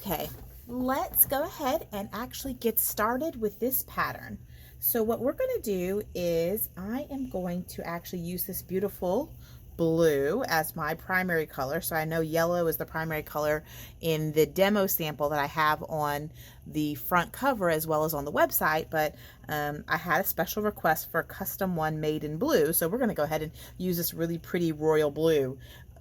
Okay, let's go ahead and actually get started with this pattern. So what we're going to do is I am going to actually use this beautiful blue as my primary color. So I know yellow is the primary color in the demo sample that I have on the front cover as well as on the website, but I had a special request for a custom one made in blue. So we're going to go ahead and use this really pretty royal blue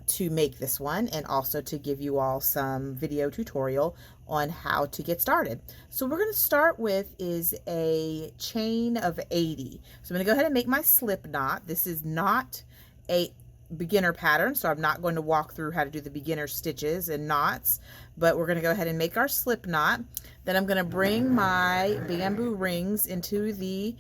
to make this one, and also to give you all some video tutorial on how to get started. So we're going to start with is a chain of 80. So I'm going to go ahead and make my slip knot. This is not a beginner pattern, so I'm not going to walk through how to do the beginner stitches and knots, but we're going to go ahead and make our slip knot. Then I'm going to bring my bamboo rings into the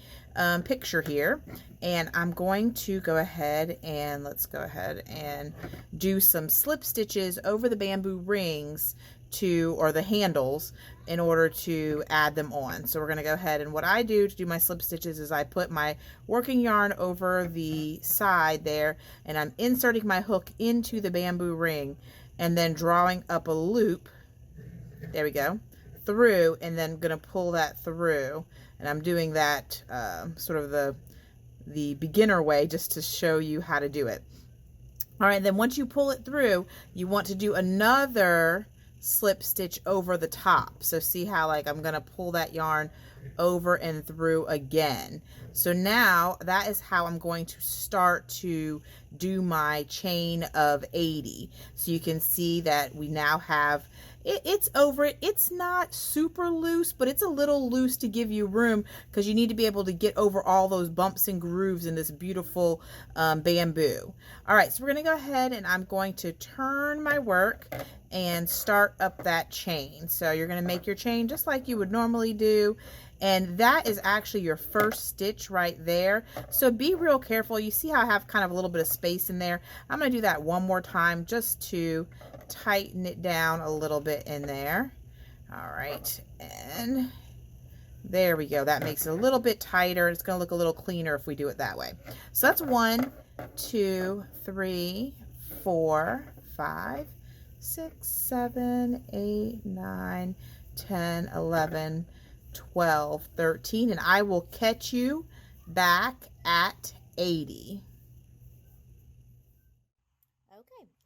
picture here, and I'm going to go ahead and let's go ahead and do some slip stitches over the bamboo rings or the handles in order to add them on. So we're going to go ahead, and what I do to do my slip stitches is I put my working yarn over the side there, and I'm inserting my hook into the bamboo ring and then drawing up a loop, there we go, through, and then going to pull that through. And I'm doing that sort of the beginner way just to show you how to do it. All right, then once you pull it through, you want to do another slip stitch over the top. So see how like I'm gonna pull that yarn over and through again. So now that is how I'm going to start to do my chain of 80. So you can see that we now have it's over it. It's not super loose, but it's a little loose to give you room because you need to be able to get over all those bumps and grooves in this beautiful bamboo. All right, so we're going to go ahead and I'm going to turn my work and start up that chain. So you're going to make your chain just like you would normally do. And that is actually your first stitch right there. So be real careful. You see how I have kind of a little bit of space in there? I'm going to do that one more time just to tighten it down a little bit in there. All right, and there we go. That makes it a little bit tighter. It's going to look a little cleaner if we do it that way. So that's 1, 2, 3, 4, 5, 6, 7, 8, 9, 10, 11, 12, 13, and I will catch you back at 80.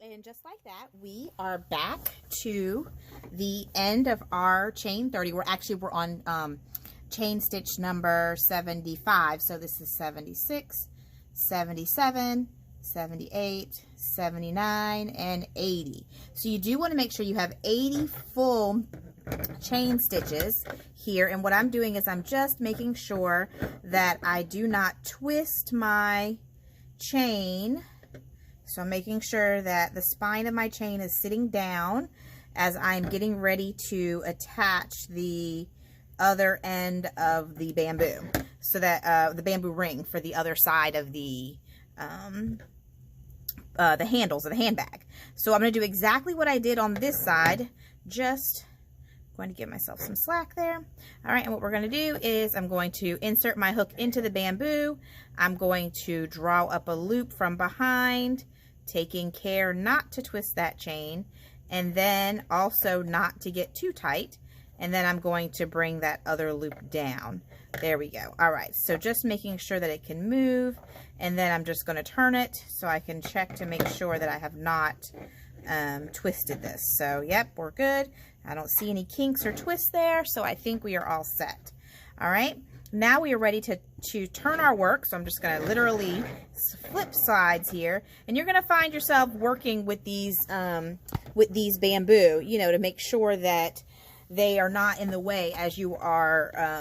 Okay, and just like that, we are back to the end of our chain 30. We're on chain stitch number 75. So this is 76, 77, 78, 79, and 80. So you do want to make sure you have 80 full chain stitches here, and what I'm doing is I'm just making sure that I do not twist my chain. So I'm making sure that the spine of my chain is sitting down as I'm getting ready to attach the other end of the bamboo, so that the bamboo ring for the other side of the handles of the handbag. So I'm going to do exactly what I did on this side, just going to give myself some slack there. All right, and what we're going to do is I'm going to insert my hook into the bamboo. I'm going to draw up a loop from behind, taking care not to twist that chain, and then also not to get too tight. And then I'm going to bring that other loop down. There we go. All right, so just making sure that it can move, and then I'm just going to turn it so I can check to make sure that I have not twisted this. So yep, we're good. I don't see any kinks or twists there, so I think we are all set. All right, now we are ready to turn our work. So I'm just going to literally flip sides here, and you're going to find yourself working with these bamboo, you know, to make sure that they are not in the way as you are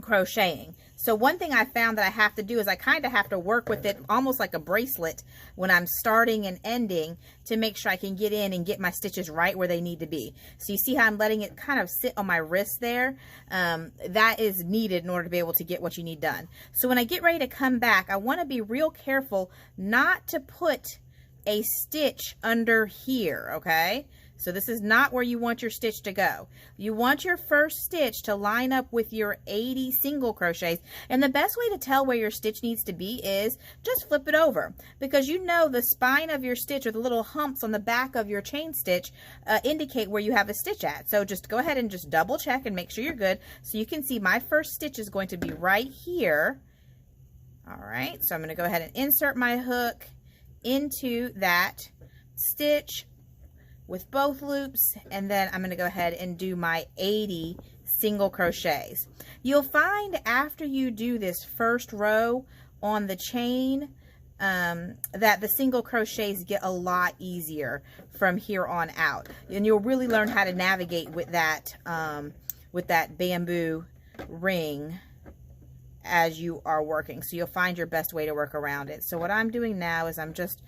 crocheting. So one thing I found that I have to do is I kind of have to work with it almost like a bracelet when I'm starting and ending to make sure I can get in and get my stitches right where they need to be. So you see how I'm letting it kind of sit on my wrist there? That is needed in order to be able to get what you need done. So when I get ready to come back, I want to be real careful not to put a stitch under here, okay? So this is not where you want your stitch to go. You want your first stitch to line up with your 80 single crochets. And the best way to tell where your stitch needs to be is just flip it over, because you know the spine of your stitch or the little humps on the back of your chain stitch indicate where you have a stitch at. So just go ahead and just double check and make sure you're good. So you can see my first stitch is going to be right here. All right, so I'm going to go ahead and insert my hook into that stitch with both loops, and then I'm going to go ahead and do my 80 single crochets. You'll find after you do this first row on the chain that the single crochets get a lot easier from here on out, and you'll really learn how to navigate with that bamboo ring as you are working. So you'll find your best way to work around it. So what I'm doing now is I'm just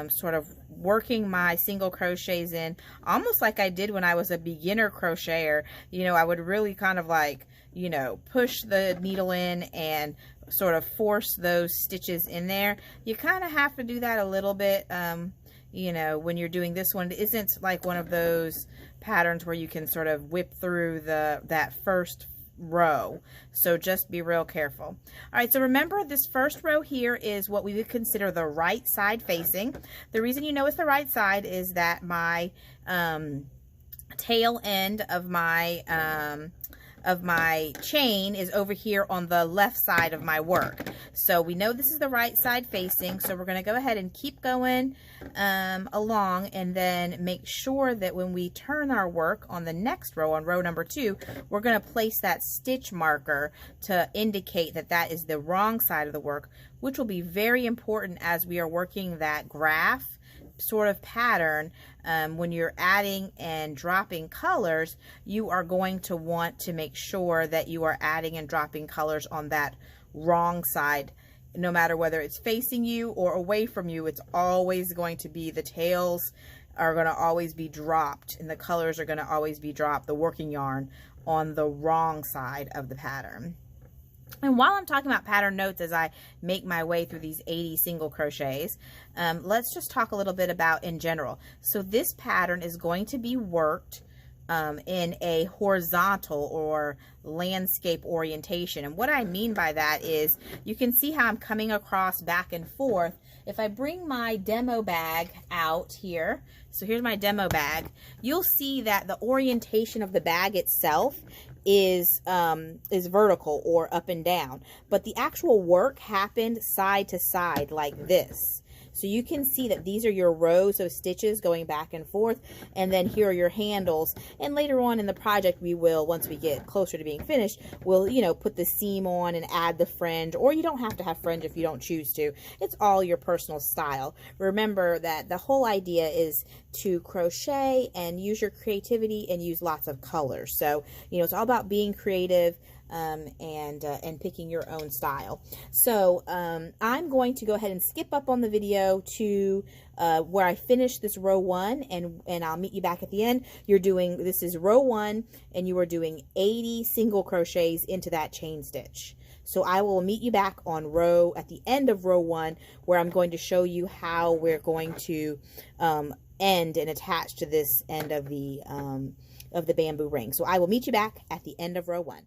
sort of working my single crochets in almost like I did when I was a beginner crocheter. You know, I would really kind of like, you know, push the needle in and sort of force those stitches in there. You kind of have to do that a little bit, you know, when you're doing this one. It isn't like one of those patterns where you can sort of whip through that first row, so just be real careful. All right, so remember this first row here is what we would consider the right side facing. The reason you know it's the right side is that my tail end of my chain is over here on the left side of my work. So we know this is the right side facing, so we're going to go ahead and keep going along, and then make sure that when we turn our work on the next row, on row number 2, we're going to place that stitch marker to indicate that that is the wrong side of the work, which will be very important as we are working that graph sort of pattern. When you're adding and dropping colors, you are going to want to make sure that you are adding and dropping colors on that wrong side. No matter whether it's facing you or away from you, it's always going to be, the tails are going to always be dropped and the colors are going to always be dropped, the working yarn, on the wrong side of the pattern. And while I'm talking about pattern notes as I make my way through these 80 single crochets, let's just talk a little bit about in general. So this pattern is going to be worked in a horizontal or landscape orientation. And what I mean by that is you can see how I'm coming across back and forth. If I bring my demo bag out here, so here's my demo bag, you'll see that the orientation of the bag itself is vertical or up and down, but the actual work happened side to side like this. So you can see that these are your rows of stitches going back and forth, and then here are your handles. And later on in the project, we will, once we get closer to being finished, we'll, you know, put the seam on and add the fringe, or you don't have to have fringe if you don't choose to. It's all your personal style. Remember that the whole idea is to crochet and use your creativity and use lots of colors. So, you know, it's all about being creative and picking your own style. So I'm going to go ahead and skip up on the video to where I finish this row 1, and I'll meet you back at the end. You're doing, this is row 1, and you are doing 80 single crochets into that chain stitch. So I will meet you back on at the end of row 1, where I'm going to show you how we're going to end and attach to this end of the bamboo ring. So I will meet you back at the end of row 1.